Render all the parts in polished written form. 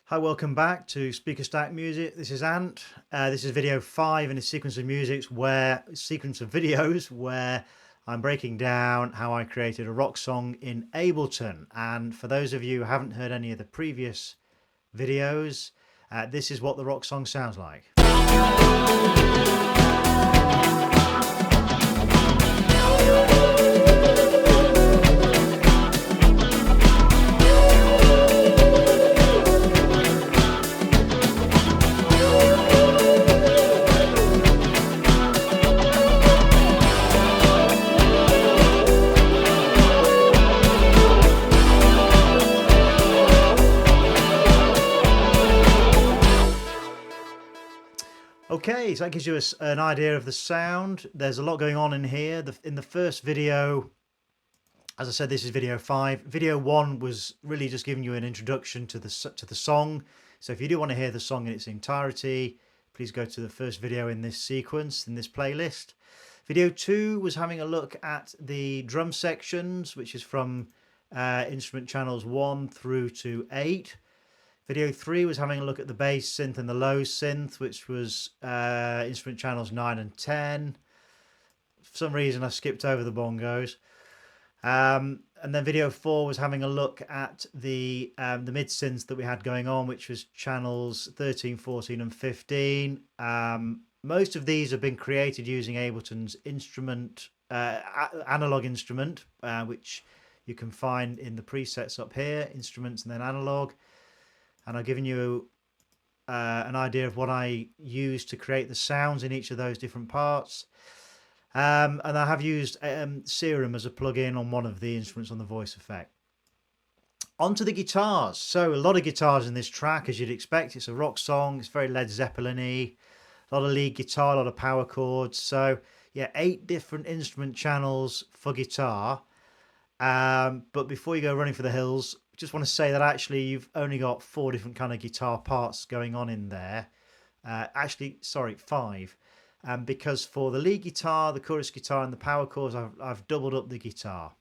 Hi, welcome back to Speakerstack Music. This is Ant. This is video 5 in a sequence of videos where I'm breaking down how I created a rock song in Ableton. And for those of you who haven't heard any of the previous videos, this is what the rock song sounds like. Okay, so that gives you an idea of the sound. There's a lot going on in here. In the first video, as I said, this is video 5. Video 1 was really just giving you an introduction to the song. So if you do want to hear the song in its entirety, please go to the first video in this sequence, in this playlist. Video 2 was having a look at the drum sections, which is from instrument channels 1 through to 8. Video 3 was having a look at the bass synth and the low synth, which was instrument channels 9 and 10. For some reason, I skipped over the bongos. And then video 4 was having a look at the mid synths that we had going on, which was channels 13, 14, and 15. Most of these have been created using Ableton's analog instrument, which you can find in the presets up here, instruments and then analog. And I've given you an idea of what I use to create the sounds in each of those different parts. And I have used Serum as a plugin on one of the instruments on the voice effect. Onto the guitars. So a lot of guitars in this track, as you'd expect. It's a rock song. It's very Led Zeppelin-y. A lot of lead guitar, a lot of power chords. So yeah, 8 different instrument channels for guitar. But before you go running for the hills, just want to say that actually you've only got 4 different kind of guitar parts going on in there. Actually, sorry, 5. Because for the lead guitar, the chorus guitar, and the power chords, I've doubled up the guitar.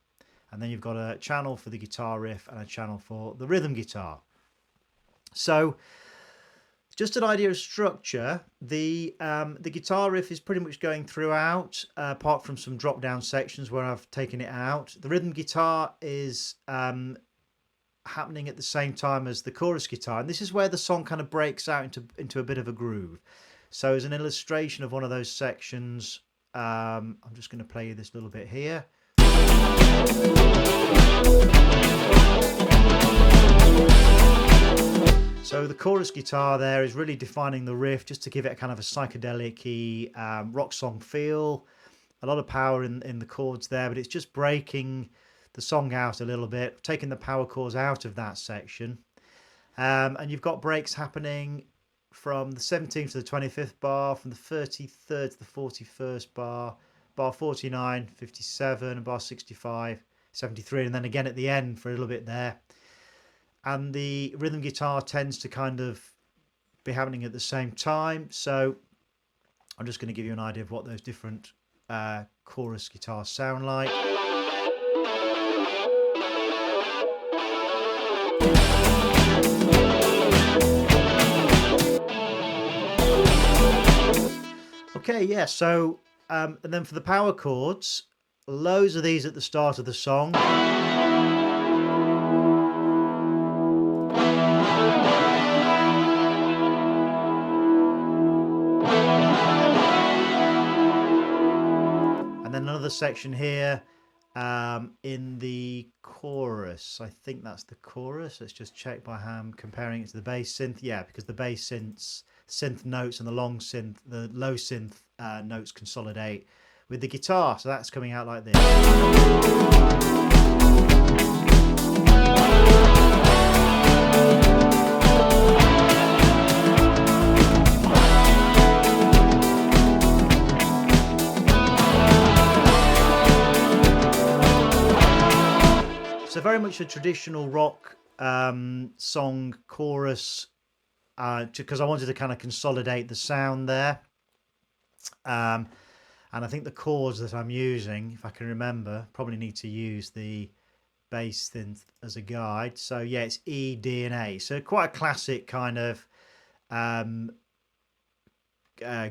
And then you've got a channel for the guitar riff and a channel for the rhythm guitar. So just an idea of structure. The guitar riff is pretty much going throughout, apart from some drop down sections where I've taken it out. The rhythm guitar is happening at the same time as the chorus guitar, and this is where the song kind of breaks out into a bit of a groove. So as an illustration of one of those sections, I'm just going to play you this little bit here. So the chorus guitar there is really defining the riff, just to give it a kind of a psychedelic-y rock song feel. A lot of power in the chords there, but it's just breaking the song out a little bit, taking the power chords out of that section. And you've got breaks happening from the 17th to the 25th bar, from the 33rd to the 41st bar, bar 49, 57, and bar 65, 73, and then again at the end for a little bit there. And the rhythm guitar tends to kind of be happening at the same time. So I'm just going to give you an idea of what those different chorus guitars sound like. Okay, yeah, so and then for the power chords, loads of these at the start of the song. And then another section here in the chorus. I think that's the chorus. Let's just check by how I'm comparing it to the bass synth. Yeah, because the bass synth notes and the low synth notes consolidate with the guitar. So that's coming out like this. So very much a traditional rock song chorus, because I wanted to kind of consolidate the sound there. And I think the chords that I'm using, if I can remember, probably need to use the bass synth as a guide. So yeah, it's E, D, and A. So quite a classic kind of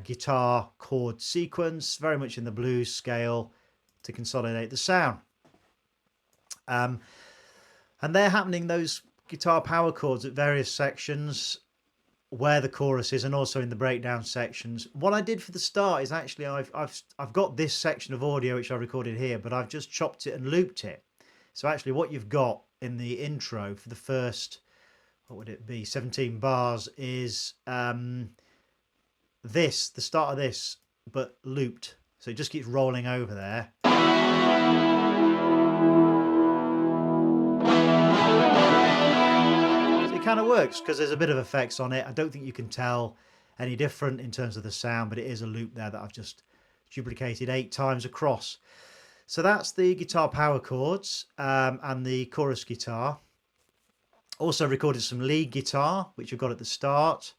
guitar chord sequence, very much in the blues scale to consolidate the sound. And they're happening, those guitar power chords, at various sections where the chorus is, and also in the breakdown sections. What I did for the start is actually I've got this section of audio which I recorded here, but I've just chopped it and looped it. So actually what you've got in the intro for the first, what would it be, 17 bars is this, the start of this, but looped. So it just keeps rolling over there. So it kind of works because there's a bit of effects on it. I don't think you can tell any different in terms of the sound, but it is a loop there that I've just duplicated 8 times across. So that's the guitar power chords and the chorus guitar. Also recorded some lead guitar, which you've got at the start,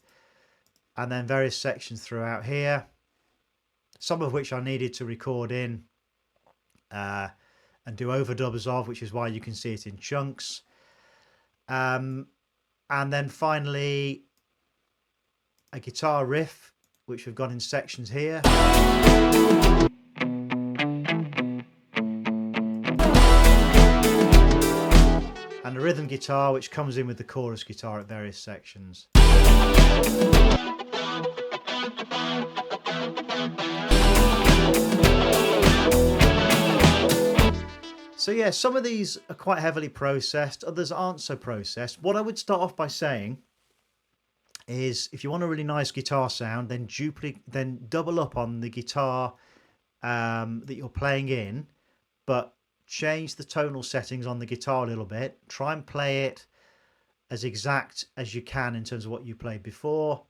and then various sections throughout here, some of which I needed to record in and do overdubs of, which is why you can see it in chunks. And then finally a guitar riff, which we've got in sections here. And a rhythm guitar, which comes in with the chorus guitar at various sections. So yeah, some of these are quite heavily processed, others aren't so processed. What I would start off by saying is, if you want a really nice guitar sound, then double up on the guitar that you're playing in, but change the tonal settings on the guitar a little bit. Try and play it as exact as you can in terms of what you played before,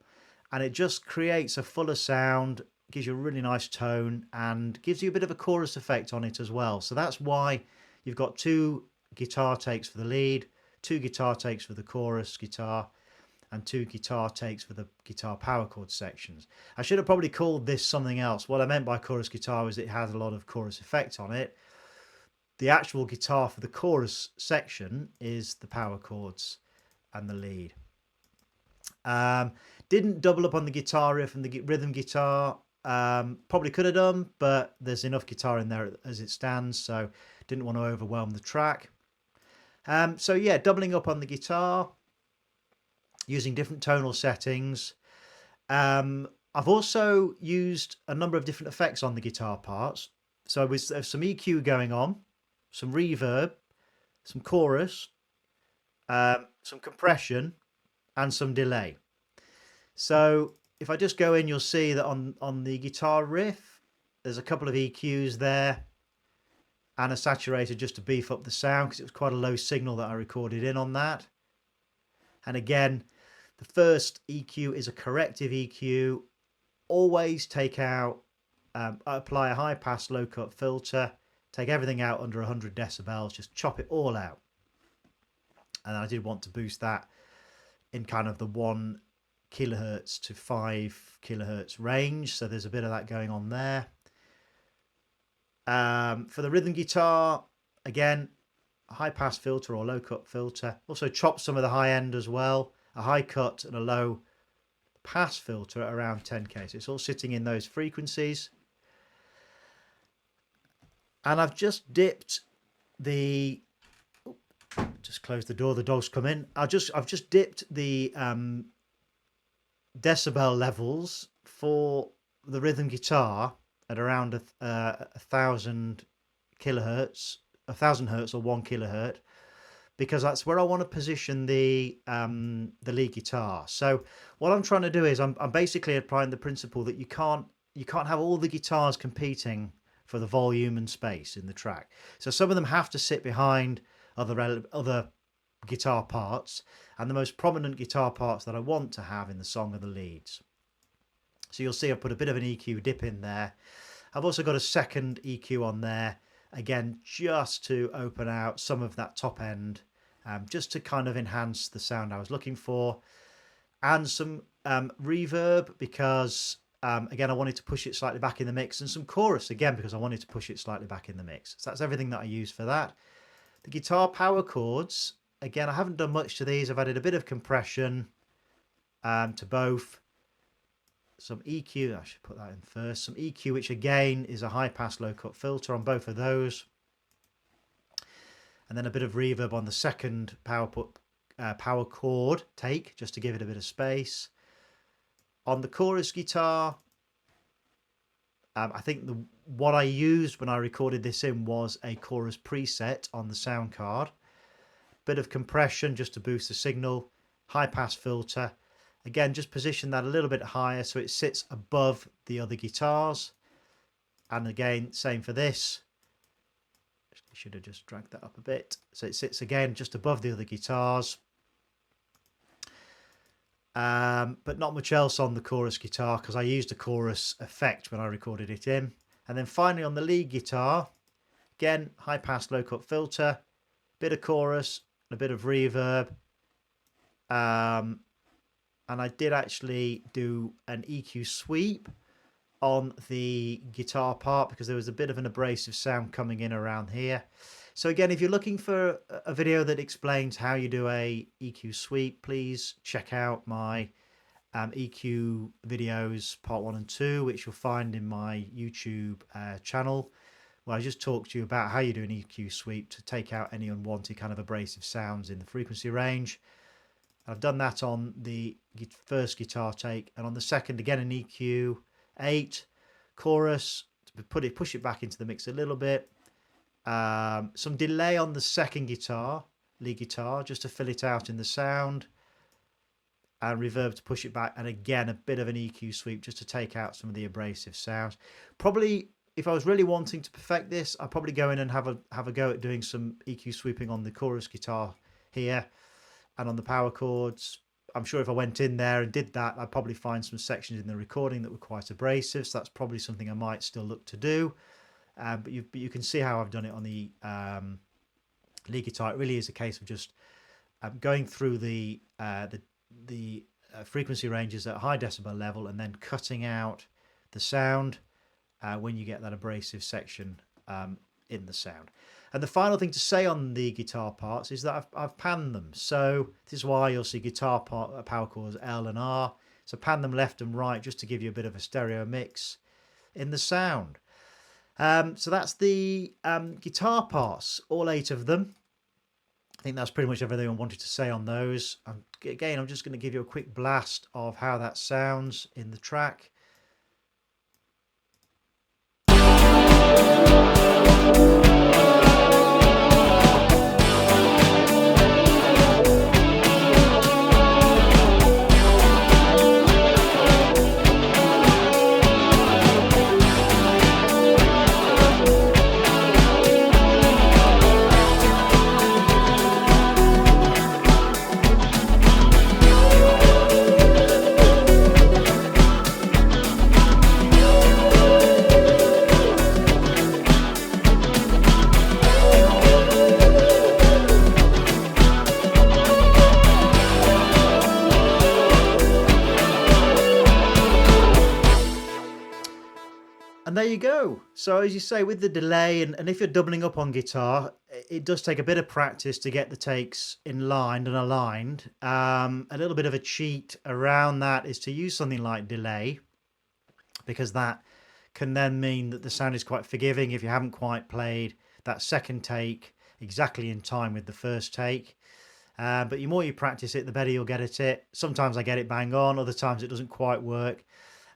and it just creates a fuller sound, gives you a really nice tone, and gives you a bit of a chorus effect on it as well. So that's why you've got 2 guitar takes for the lead, 2 guitar takes for the chorus guitar, and 2 guitar takes for the guitar power chord sections. I should have probably called this something else. What I meant by chorus guitar was it has a lot of chorus effect on it. The actual guitar for the chorus section is the power chords and the lead. Didn't double up on the guitar riff and the rhythm guitar. Probably could have done, but there's enough guitar in there as it stands, so didn't want to overwhelm the track. So yeah, doubling up on the guitar, using different tonal settings. I've also used a number of different effects on the guitar parts. So with some EQ going on, some reverb, some chorus, some compression, and some delay. So if I just go in, you'll see that on the guitar riff, there's a couple of EQs there and a saturator just to beef up the sound, because it was quite a low signal that I recorded in on that. And again, the first EQ is a corrective EQ. Always take out, apply a high pass, low cut filter, take everything out under 100 decibels, just chop it all out. And I did want to boost that in kind of the 1 kilohertz to 5 kilohertz range. So there's a bit of that going on there. For the rhythm guitar, again, a high pass filter or low cut filter. Also chop some of the high end as well. A high cut and a low pass filter at around 10k. So it's all sitting in those frequencies. And I've just dipped the, just close the door, the dogs come in. I've just dipped the decibel levels for the rhythm guitar at around 1,000 kilohertz, 1,000 hertz or 1 kilohertz, because that's where I want to position the lead guitar. So what I'm trying to do is I'm basically applying the principle that you can't have all the guitars competing for the volume and space in the track. So some of them have to sit behind other guitar parts, and the most prominent guitar parts that I want to have in the song are the leads. So you'll see I've put a bit of an EQ dip in there. I've also got a second EQ on there, again, just to open out some of that top end, just to kind of enhance the sound I was looking for. And some reverb, because again, I wanted to push it slightly back in the mix, and some chorus, again, because I wanted to push it slightly back in the mix. So that's everything that I use for that. The guitar power chords, again, I haven't done much to these. I've added a bit of compression to both. Some EQ, I should put that in first. Some EQ, which again is a high pass low cut filter on both of those. And then a bit of reverb on the second power chord take, just to give it a bit of space. On the chorus guitar, I think what I used when I recorded this in was a chorus preset on the sound card. Bit of compression just to boost the signal. High pass filter. Again, just position that a little bit higher so it sits above the other guitars. And again, same for this. Should have just dragged that up a bit. So it sits again just above the other guitars. But not much else on the chorus guitar because I used a chorus effect when I recorded it in. And then finally on the lead guitar, again, high pass low cut filter, bit of chorus, a bit of reverb. And I did actually do an EQ sweep on the guitar part because there was a bit of an abrasive sound coming in around here. So again, if you're looking for a video that explains how you do a EQ sweep, please check out my EQ videos part 1 and 2, which you'll find in my YouTube channel, where I just talked to you about how you do an EQ sweep to take out any unwanted kind of abrasive sounds in the frequency range. I've done that on the first guitar take, and on the second, again, an EQ 8 chorus to push it back into the mix a little bit. Some delay on the second guitar, lead guitar, just to fill it out in the sound, and reverb to push it back, and again a bit of an EQ sweep just to take out some of the abrasive sounds. Probably, if I was really wanting to perfect this, I'd probably go in and have a go at doing some EQ sweeping on the chorus guitar here. And on the power chords, I'm sure if I went in there and did that, I'd probably find some sections in the recording that were quite abrasive. So that's probably something I might still look to do. But you can see how I've done it on the lead guitar. It really is a case of just going through the frequency ranges at a high decibel level and then cutting out the sound when you get that abrasive section in the sound. And the final thing to say on the guitar parts is that I've panned them. So this is why you'll see guitar power chords L and R. So pan them left and right just to give you a bit of a stereo mix in the sound. So that's the guitar parts, all 8 of them. I think that's pretty much everything I wanted to say on those. Again, I'm just going to give you a quick blast of how that sounds in the track. And there you go. So as you say, with the delay, and if you're doubling up on guitar, it does take a bit of practice to get the takes in line and aligned. A little bit of a cheat around that is to use something like delay, because that can then mean that the sound is quite forgiving if you haven't quite played that second take exactly in time with the first take. But the more you practice it, the better you'll get at it. Sometimes I get it bang on, other times it doesn't quite work.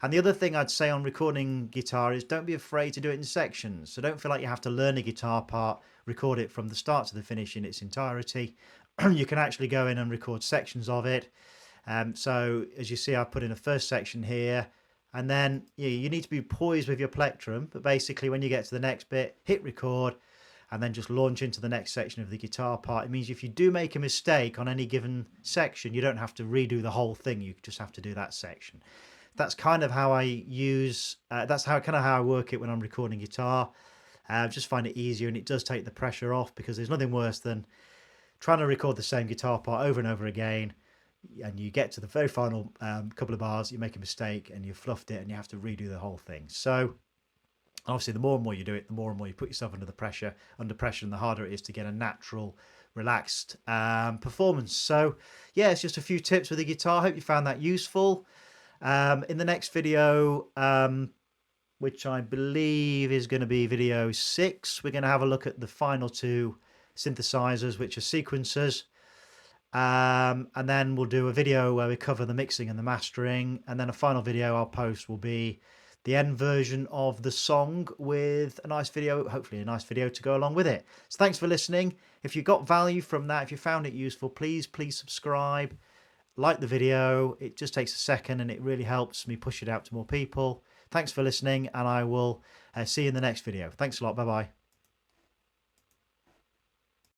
And the other thing I'd say on recording guitar is don't be afraid to do it in sections. So don't feel like you have to learn a guitar part, record it from the start to the finish in its entirety. You can actually go in and record sections of it. So as you see, I've put in a first section here, and then you need to be poised with your plectrum. But basically when you get to the next bit, hit record, and then just launch into the next section of the guitar part. It means if you do make a mistake on any given section, you don't have to redo the whole thing. You just have to do that section. That's kind of how I use, that's how I work it when I'm recording guitar. I just find it easier, and it does take the pressure off, because there's nothing worse than trying to record the same guitar part over and over again, and you get to the very final couple of bars, you make a mistake and you fluffed it and you have to redo the whole thing. So Obviously, the more and more you do it, the more and more you put yourself under pressure, and the harder it is to get a natural, relaxed performance. So, yeah, it's just a few tips with the guitar. I hope you found that useful. In the next video, which I believe is going to be video 6, we're going to have a look at the final 2 synthesizers, which are sequencers. And then we'll do a video where we cover the mixing and the mastering, and then a final video I'll post will be the end version of the song with a nice video, hopefully a nice video to go along with it. So thanks for listening. If you got value from that, if you found it useful, please subscribe, like the video. It just takes a second and it really helps me push it out to more people. Thanks for listening, and I will see you in the next video. Thanks a lot. Bye bye.